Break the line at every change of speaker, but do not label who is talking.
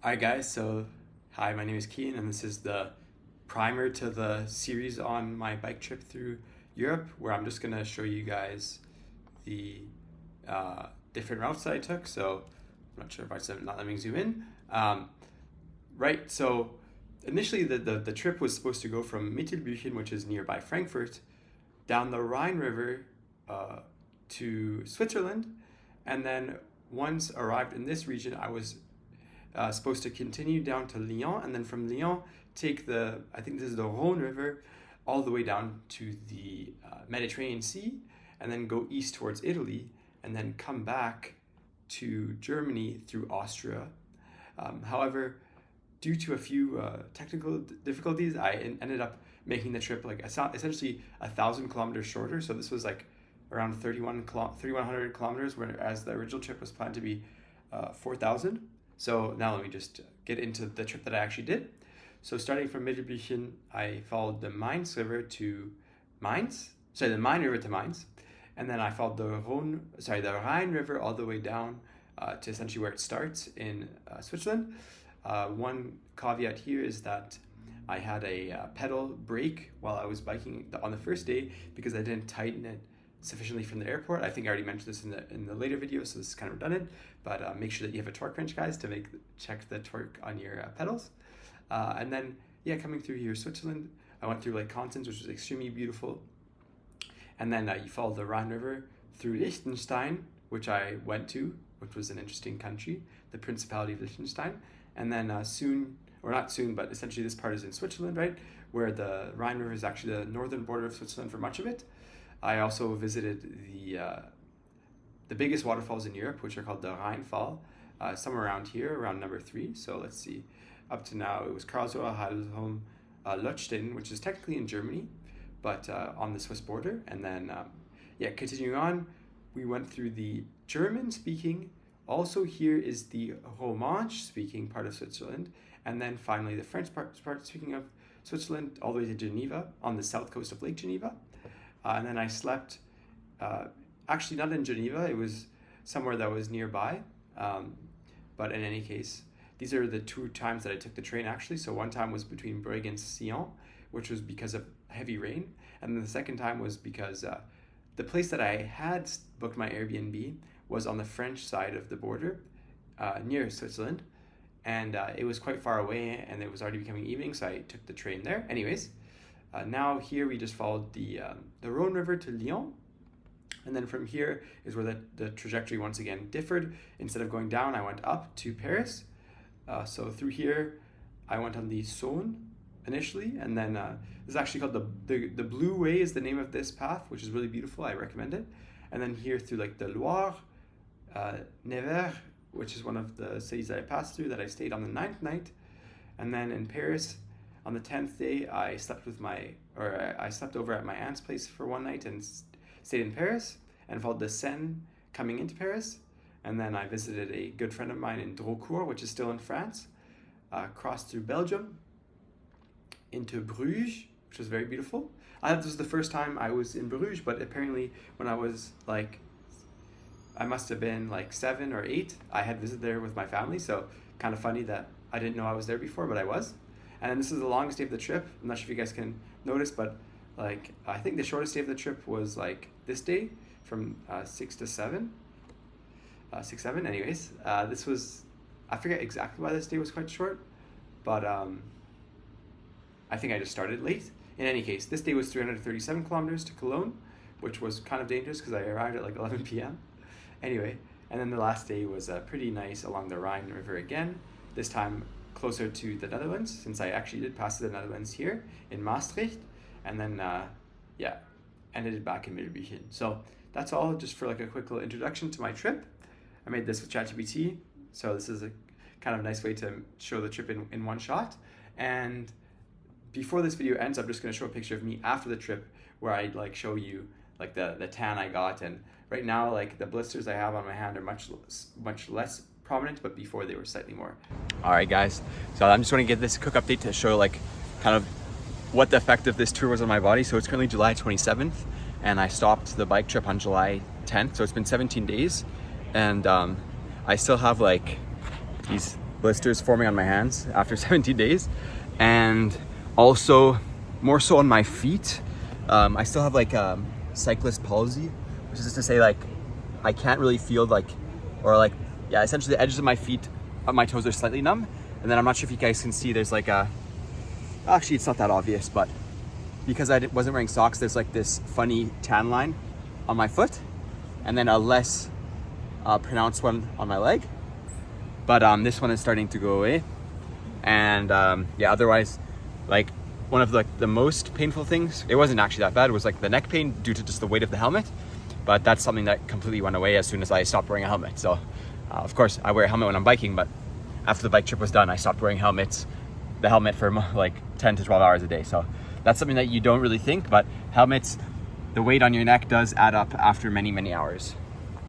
Alright guys, so hi, my name is Kean and this is the primer to the series on my bike trip through Europe, where I'm just going to show you guys the different routes that I took. So I'm not sure if I said not letting me zoom in. Right, so initially the trip was supposed to go from Mittelbüchen, which is nearby Frankfurt, down the Rhine River to Switzerland, and then once arrived in this region, I was supposed to continue down to Lyon, and then from Lyon take I think this is the Rhone River, all the way down to the Mediterranean Sea, and then go east towards Italy, and then come back to Germany through Austria. However, due to a few technical difficulties, I ended up making the trip like essentially 1,000 kilometers shorter. So this was like around 3,100 kilometers, whereas the original trip was planned to be 4,000. So now let me just get into the trip that I actually did. So starting from Mittelbüchen, I followed the Main River to Mainz, and then I followed the Rhine River all the way down to essentially where it starts in Switzerland. One caveat here is that I had a pedal brake while I was biking on the first day because I didn't tighten it sufficiently from the airport. I think I already mentioned this in the later video, so this is kind of redundant, but make sure that you have a torque wrench, guys, to check the torque on your pedals. And then, coming through here, Switzerland, I went through Lake Constance, which was extremely beautiful. And then you follow the Rhine River through Liechtenstein, which I went to, which was an interesting country, the Principality of Liechtenstein. And then not soon, but essentially this part is in Switzerland, right? Where the Rhine River is actually the northern border of Switzerland for much of it. I also visited the biggest waterfalls in Europe, which are called the Rheinfall, somewhere around here, around number 3. So let's see. Up to now, it was Karlsruhe, Heidelsholm, Lötschtin, which is technically in Germany, but on the Swiss border. And then, continuing on, we went through the German-speaking. Also here is the Romansh-speaking part of Switzerland. And then finally, the French part speaking of Switzerland, all the way to Geneva, on the south coast of Lake Geneva. And then I slept, actually not in Geneva, it was somewhere that was nearby. But in any case, these are the 2 times that I took the train actually. So one time was between Brugge and Sion, which was because of heavy rain. And then the second time was because the place that I had booked my Airbnb was on the French side of the border, near Switzerland. And it was quite far away and it was already becoming evening, so I took the train there. Anyways. Now here we just followed the Rhone River to Lyon, and then from here is where the trajectory once again differed. Instead of going down, I went up to Paris. So through here, I went on the Saône initially, and then this is actually called the Blue Way is the name of this path, which is really beautiful. I recommend it. And then here through like the Loire, Nevers, which is one of the cities that I passed through that I stayed on the 9th night, and then in Paris. On the 10th day, I slept over at my aunt's place for one night and stayed in Paris and followed the Seine coming into Paris. And then I visited a good friend of mine in Drocourt, which is still in France, crossed through Belgium into Bruges, which was very beautiful. This was the first time I was in Bruges, but apparently when I was I must have been 7 or 8, I had visited there with my family. So kind of funny that I didn't know I was there before, but I was. And this is the longest day of the trip. I'm not sure if you guys can notice, but I think the shortest day of the trip was this day from 6 to 7. 6, 7. Anyways, this was, I forget exactly why this day was quite short, but I think I just started late. In any case, this day was 337 kilometers to Cologne, which was kind of dangerous because I arrived at 11 p.m. Anyway, and then the last day was pretty nice along the Rhine River again. This time closer to the Netherlands, since I actually did pass the Netherlands here in Maastricht, and then ended it back in Mittelbüchen. So that's all, just for a quick little introduction to my trip. I made this with ChatGPT, so this is a kind of nice way to show the trip in one shot. And before this video ends, I'm just going to show a picture of me after the trip, where I show you the tan I got. And right now, the blisters I have on my hand are much less prominent, but before they were slightly more. All right, guys, so I'm just going to give this a quick update to show kind of what the effect of this tour was on my body. So it's currently July 27th, and I stopped the bike trip on July 10th, so it's been 17 days, and I still have these
blisters forming on my hands after 17 days. And also more so on my feet. I still have like cyclist palsy, which is just to say like I can't really feel essentially the edges of my feet, my toes are slightly numb. And then I'm not sure if you guys can see, there's like actually it's not that obvious, but because I wasn't wearing socks, there's like this funny tan line on my foot and then a less pronounced one on my leg. But this one is starting to go away. And otherwise, like one of the most painful things, it wasn't actually that bad, it was like the neck pain due to just the weight of the helmet. But that's something that completely went away as soon as I stopped wearing a helmet. So of course I wear a helmet when I'm biking, but after the bike trip was done, I stopped wearing the helmet for like 10 to 12 hours a day. So that's something that you don't really think, but helmets, the weight on your neck does add up after many, many hours.